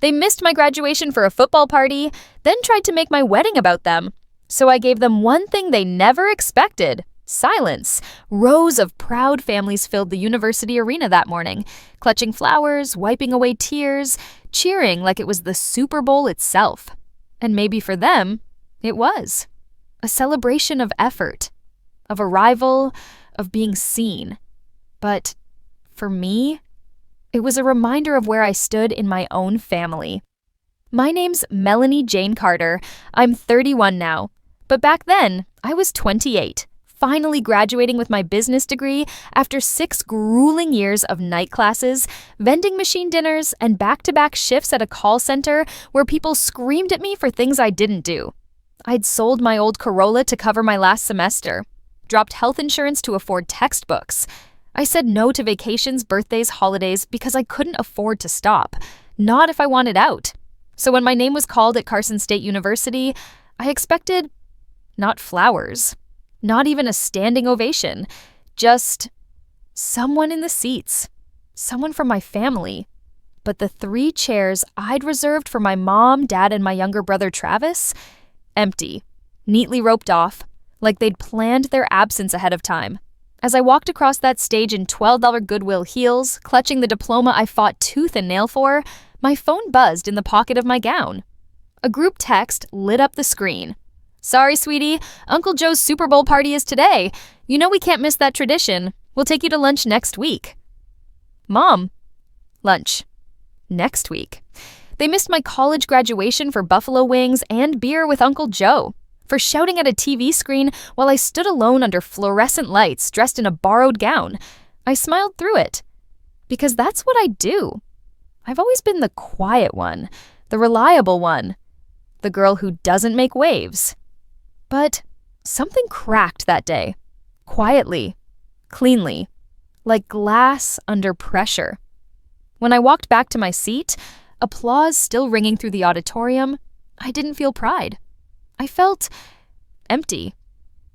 They missed my graduation for a football party, then tried to make my wedding about them. So I gave them one thing they never expected: silence. Rows of proud families filled the university arena that morning, clutching flowers, wiping away tears, cheering like it was the Super Bowl itself. And maybe for them, it was. A celebration of effort, of arrival, of being seen. But for me, it was a reminder of where I stood in my own family. My name's Melanie Jane Carter. I'm 31 now. But back then, I was 28, finally graduating with my business degree after 6 grueling years of night classes, vending machine dinners, and back-to-back shifts at a call center where people screamed at me for things I didn't do. I'd sold my old Corolla to cover my last semester, dropped health insurance to afford textbooks. I said no to vacations, birthdays, holidays because I couldn't afford to stop, not if I wanted out. So when my name was called at Carson State University, I expected not flowers, not even a standing ovation, just someone in the seats, someone from my family. But the 3 chairs I'd reserved for my mom, dad, and my younger brother Travis, empty, neatly roped off, like they'd planned their absence ahead of time. As I walked across that stage in $12 Goodwill heels, clutching the diploma I fought tooth and nail for, my phone buzzed in the pocket of my gown. A group text lit up the screen. "Sorry, sweetie, Uncle Joe's Super Bowl party is today. You know we can't miss that tradition. We'll take you to lunch next week." Mom. Lunch. Next week. They missed my college graduation for buffalo wings and beer with Uncle Joe, for shouting at a TV screen while I stood alone under fluorescent lights dressed in a borrowed gown. I smiled through it, because that's what I do. I've always been the quiet one, the reliable one, the girl who doesn't make waves. But something cracked that day, quietly, cleanly, like glass under pressure. When I walked back to my seat, applause still ringing through the auditorium, I didn't feel pride. I felt empty.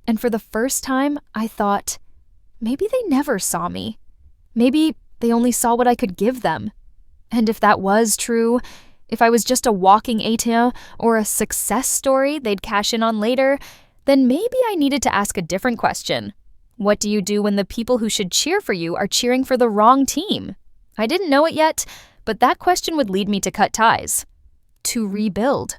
And for the first time, I thought, maybe they never saw me. Maybe they only saw what I could give them. And if that was true, if I was just a walking ATM or a success story they'd cash in on later, then maybe I needed to ask a different question. What do you do when the people who should cheer for you are cheering for the wrong team? I didn't know it yet, but that question would lead me to cut ties, to rebuild,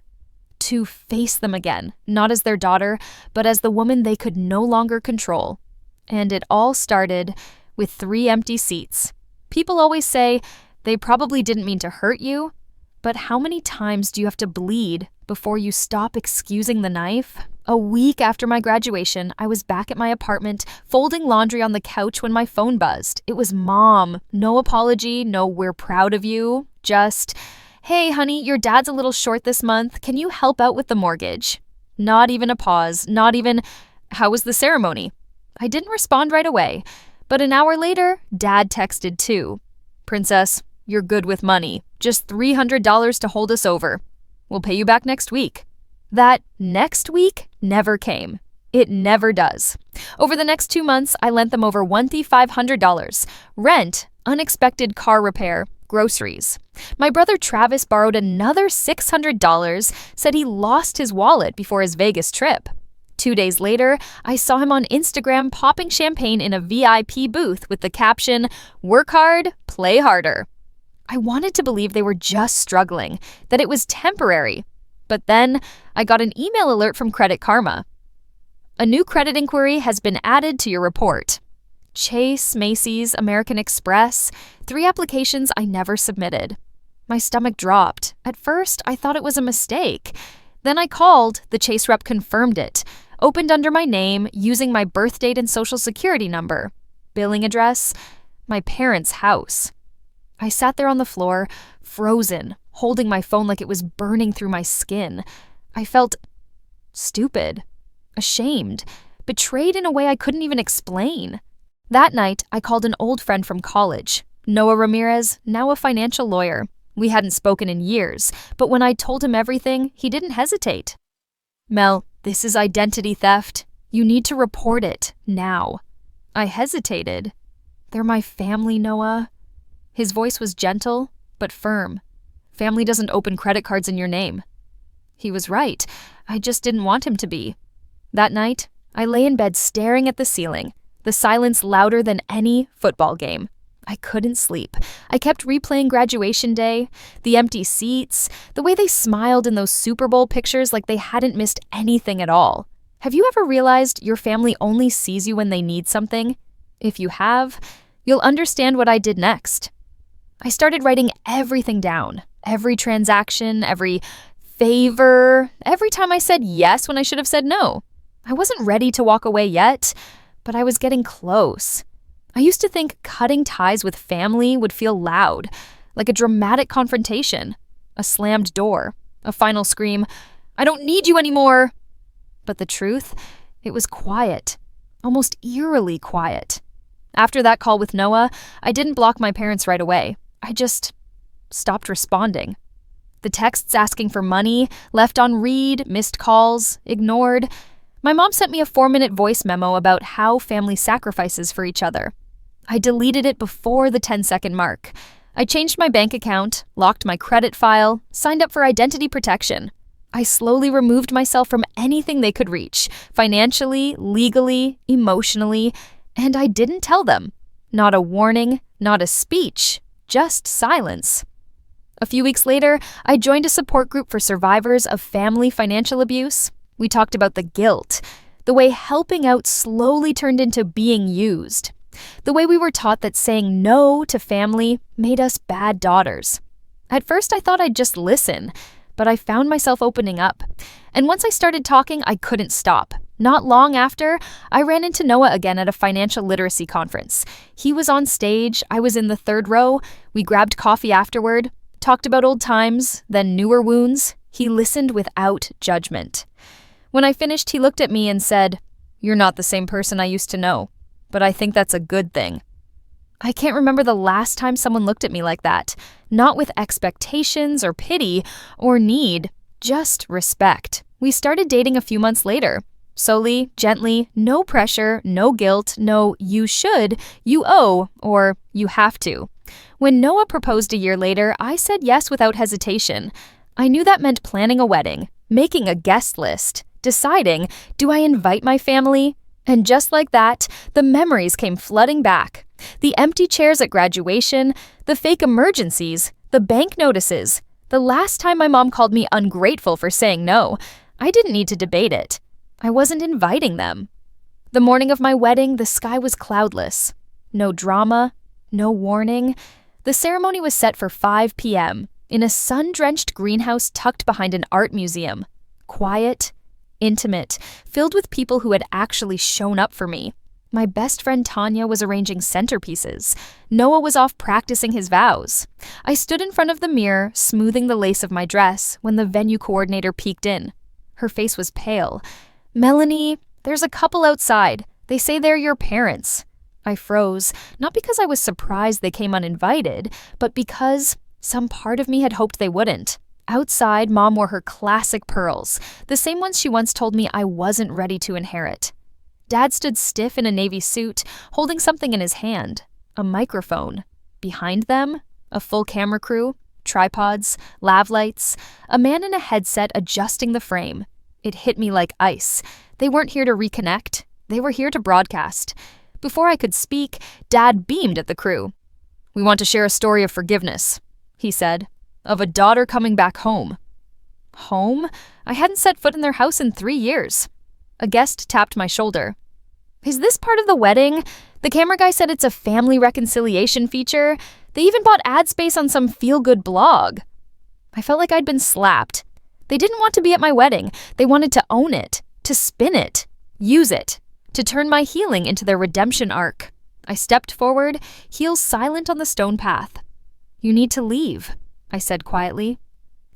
to face them again, not as their daughter, but as the woman they could no longer control. And it all started with 3 empty seats. People always say they probably didn't mean to hurt you, but how many times do you have to bleed before you stop excusing the knife? A week after my graduation, I was back at my apartment, folding laundry on the couch when my phone buzzed. It was Mom. No apology, no "we're proud of you," just, "Hey, honey, your dad's a little short this month. Can you help out with the mortgage?" Not even a pause, not even, "How was the ceremony?" I didn't respond right away, but an hour later, Dad texted too. "Princess, you're good with money. Just $300 to hold us over. We'll pay you back next week." That next week never came. It never does. Over the next 2 months, I lent them over $1,500. Rent, unexpected car repair, groceries. My brother Travis borrowed another $600, said he lost his wallet before his Vegas trip. 2 days later, I saw him on Instagram popping champagne in a VIP booth with the caption, "Work hard, play harder." I wanted to believe they were just struggling, that it was temporary. But then I got an email alert from Credit Karma. "A new credit inquiry has been added to your report." Chase, Macy's, American Express, 3 applications I never submitted. My stomach dropped. At first, I thought it was a mistake. Then I called, the Chase rep confirmed it, opened under my name, using my birth date and social security number. Billing address, my parents' house. I sat there on the floor, frozen, holding my phone like it was burning through my skin. I felt stupid, ashamed, betrayed in a way I couldn't even explain. That night, I called an old friend from college, Noah Ramirez, now a financial lawyer. We hadn't spoken in years, but when I told him everything, he didn't hesitate. "Mel, this is identity theft. You need to report it, now." I hesitated. "They're my family, Noah." His voice was gentle, but firm. Family doesn't open credit cards in your name." He was right. I just didn't want him to be. That night, I lay in bed staring at the ceiling, the silence louder than any football game. I couldn't sleep. I kept replaying graduation day, the empty seats, the way they smiled in those Super Bowl pictures like they hadn't missed anything at all. Have you ever realized your family only sees you when they need something? If you have, you'll understand what I did next. I started writing everything down, every transaction, every favor, every time I said yes when I should have said no. I wasn't ready to walk away yet, but I was getting close. I used to think cutting ties with family would feel loud, like a dramatic confrontation, a slammed door, a final scream, "I don't need you anymore!" But the truth, it was quiet, almost eerily quiet. After that call with Noah, I didn't block my parents right away. I just stopped responding. The texts asking for money, left on read, missed calls, ignored. My mom sent me a 4-minute voice memo about how family sacrifices for each other. I deleted it before the 10-second mark. I changed my bank account, locked my credit file, signed up for identity protection. I slowly removed myself from anything they could reach, financially, legally, emotionally, and I didn't tell them. Not a warning, not a speech, just silence. A few weeks later, I joined a support group for survivors of family financial abuse. We talked about the guilt, the way helping out slowly turned into being used, the way we were taught that saying no to family made us bad daughters. At first, I thought I'd just listen, but I found myself opening up. And once I started talking, I couldn't stop. Not long after, I ran into Noah again at a financial literacy conference. He was on stage, I was in the third row, we grabbed coffee afterward, talked about old times, then newer wounds. He listened without judgment. When I finished, he looked at me and said, "You're not the same person I used to know, but I think that's a good thing." I can't remember the last time someone looked at me like that, not with expectations or pity or need, just respect. We started dating a few months later. Slowly, gently, no pressure, no guilt, no you should, you owe, or you have to. When Noah proposed a year later, I said yes without hesitation. I knew that meant planning a wedding, making a guest list, deciding, do I invite my family? And just like that, the memories came flooding back. The empty chairs at graduation, the fake emergencies, the bank notices. The last time my mom called me ungrateful for saying no, I didn't need to debate it. I wasn't inviting them. The morning of my wedding, the sky was cloudless. No drama, no warning. The ceremony was set for 5 p.m. in a sun-drenched greenhouse tucked behind an art museum. Quiet, intimate, filled with people who had actually shown up for me. My best friend Tanya was arranging centerpieces. Noah was off practicing his vows. I stood in front of the mirror, smoothing the lace of my dress, when the venue coordinator peeked in. Her face was pale. "Melanie, there's a couple outside. They say they're your parents." I froze, not because I was surprised they came uninvited, but because some part of me had hoped they wouldn't. Outside, Mom wore her classic pearls, the same ones she once told me I wasn't ready to inherit. Dad stood stiff in a navy suit, holding something in his hand, a microphone. Behind them, a full camera crew, tripods, lav lights, a man in a headset adjusting the frame. It hit me like ice. They weren't here to reconnect. They were here to broadcast. Before I could speak, Dad beamed at the crew. "We want to share a story of forgiveness," he said, "of a daughter coming back home." Home? I hadn't set foot in their house in 3 years. A guest tapped my shoulder. "Is this part of the wedding? The camera guy said it's a family reconciliation feature. They even bought ad space on some feel-good blog." I felt like I'd been slapped. They didn't want to be at my wedding. They wanted to own it, to spin it, use it, to turn my healing into their redemption arc. I stepped forward, heels silent on the stone path. "You need to leave," I said quietly.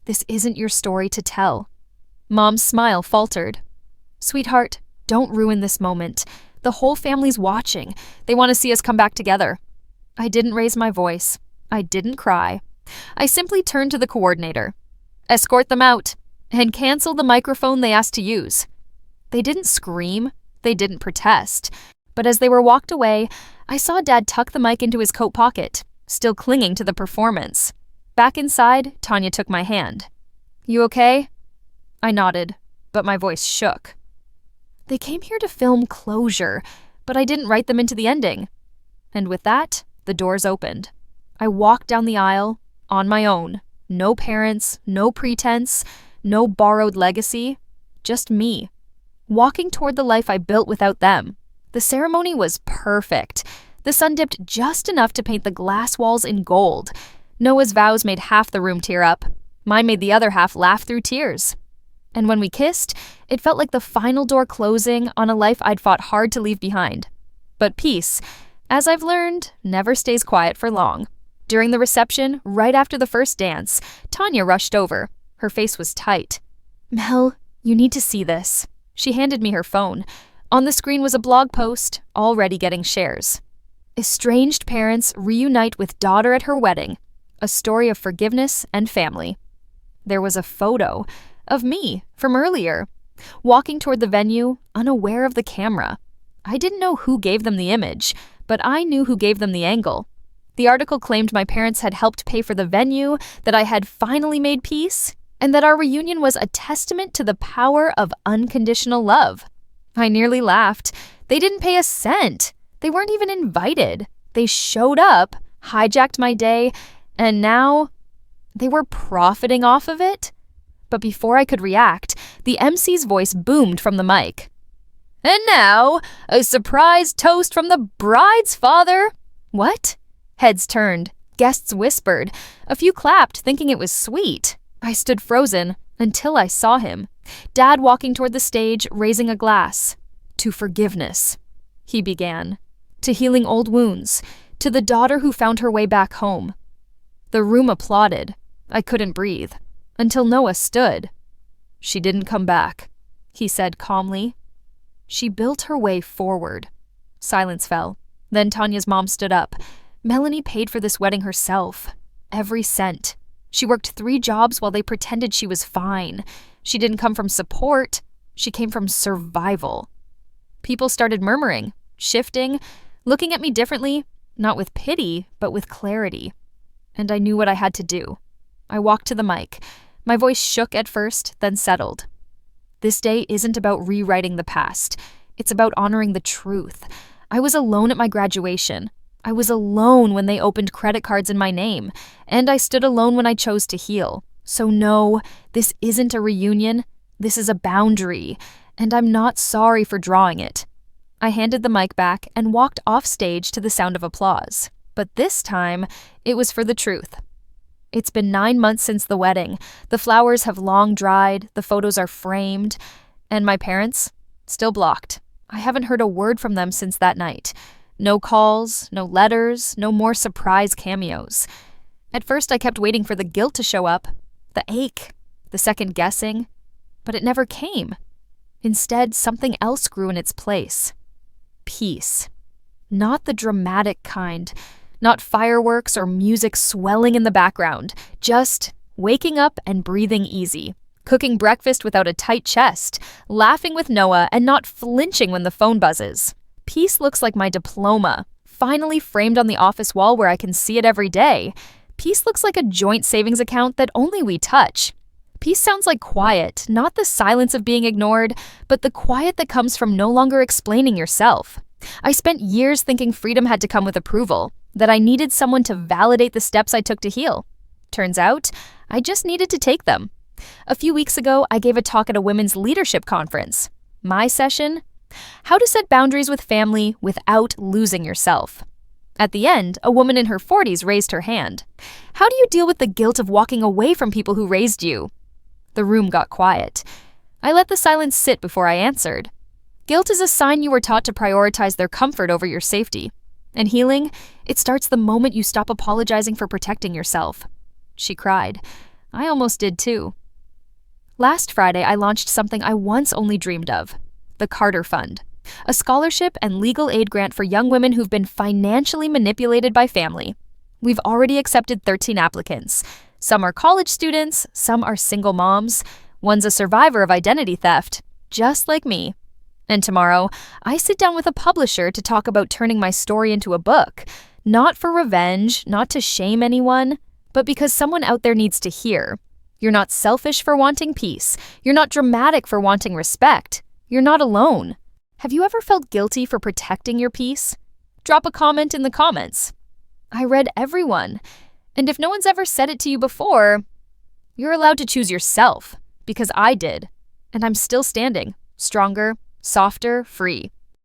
"This isn't your story to tell." Mom's smile faltered. "Sweetheart, don't ruin this moment. The whole family's watching. They want to see us come back together." I didn't raise my voice. I didn't cry. I simply turned to the coordinator. "Escort them out, and cancel the microphone they asked to use." They didn't scream. They didn't protest. But as they were walked away, I saw Dad tuck the mic into his coat pocket, still clinging to the performance. Back inside, Tanya took my hand. "You okay?" I nodded, but my voice shook. They came here to film closure, but I didn't write them into the ending. And with that, the doors opened. I walked down the aisle, on my own. No parents, no pretense, no borrowed legacy, just me, walking toward the life I built without them. The ceremony was perfect. The sun dipped just enough to paint the glass walls in gold. Noah's vows made half the room tear up. Mine made the other half laugh through tears. And when we kissed, it felt like the final door closing on a life I'd fought hard to leave behind. But peace, as I've learned, never stays quiet for long. During the reception, right after the first dance, Tanya rushed over. Her face was tight. "Mel, you need to see this." She handed me her phone. On the screen was a blog post, already getting shares. "Estranged parents reunite with daughter at her wedding. A story of forgiveness and family." There was a photo of me from earlier, walking toward the venue, unaware of the camera. I didn't know who gave them the image, but I knew who gave them the angle. The article claimed my parents had helped pay for the venue, that I had finally made peace, and that our reunion was a testament to the power of unconditional love. I nearly laughed. They didn't pay a cent. They weren't even invited. They showed up, hijacked my day, and now they were profiting off of it? But before I could react, the MC's voice boomed from the mic. "And now, a surprise toast from the bride's father." What? Heads turned. Guests whispered. A few clapped, thinking it was sweet. I stood frozen until I saw him. Dad walking toward the stage, raising a glass. "To forgiveness," he began. "To healing old wounds. To the daughter who found her way back home." The room applauded. I couldn't breathe. Until Noah stood. "She didn't come back," he said calmly. "She built her way forward." Silence fell. Then Tanya's mom stood up. "Melanie paid for this wedding herself. Every cent. She worked 3 jobs while they pretended she was fine. She didn't come from support. She came from survival." People started murmuring, shifting, looking at me differently, not with pity, but with clarity. And I knew what I had to do. I walked to the mic. My voice shook at first, then settled. This day isn't about rewriting the past. It's about honoring the truth. I was alone at my graduation. I was alone when they opened credit cards in my name. And I stood alone when I chose to heal. So no, this isn't a reunion. This is a boundary. And I'm not sorry for drawing it. I handed the mic back and walked off stage to the sound of applause. But this time, it was for the truth. It's been 9 months since the wedding. The flowers have long dried, the photos are framed, and my parents, still blocked. I haven't heard a word from them since that night. No calls, no letters, no more surprise cameos. At first I kept waiting for the guilt to show up, the ache, the second guessing, but it never came. Instead, something else grew in its place. Peace. Not the dramatic kind. Not fireworks or music swelling in the background, just waking up and breathing easy, cooking breakfast without a tight chest, laughing with Noah and not flinching when the phone buzzes. Peace looks like my diploma, finally framed on the office wall where I can see it every day. Peace looks like a joint savings account that only we touch. Peace sounds like quiet, not the silence of being ignored, but the quiet that comes from no longer explaining yourself. I spent years thinking freedom had to come with approval, that I needed someone to validate the steps I took to heal. Turns out, I just needed to take them. A few weeks ago, I gave a talk at a women's leadership conference. My session? How to set boundaries with family without losing yourself. At the end, a woman in her 40s raised her hand. How do you deal with the guilt of walking away from people who raised you? The room got quiet. I let the silence sit before I answered. Guilt is a sign you were taught to prioritize their comfort over your safety. And healing, it starts the moment you stop apologizing for protecting yourself. She cried. I almost did too. Last Friday, I launched something I once only dreamed of. The Carter Fund. A scholarship and legal aid grant for young women who've been financially manipulated by family. We've already accepted 13 applicants. Some are college students, some are single moms. One's a survivor of identity theft, just like me. And tomorrow, I sit down with a publisher to talk about turning my story into a book. Not for revenge, not to shame anyone, but because someone out there needs to hear. You're not selfish for wanting peace. You're not dramatic for wanting respect. You're not alone. Have you ever felt guilty for protecting your peace? Drop a comment in the comments. I read everyone. And if no one's ever said it to you before, you're allowed to choose yourself, because I did. And I'm still standing, stronger, softer, free.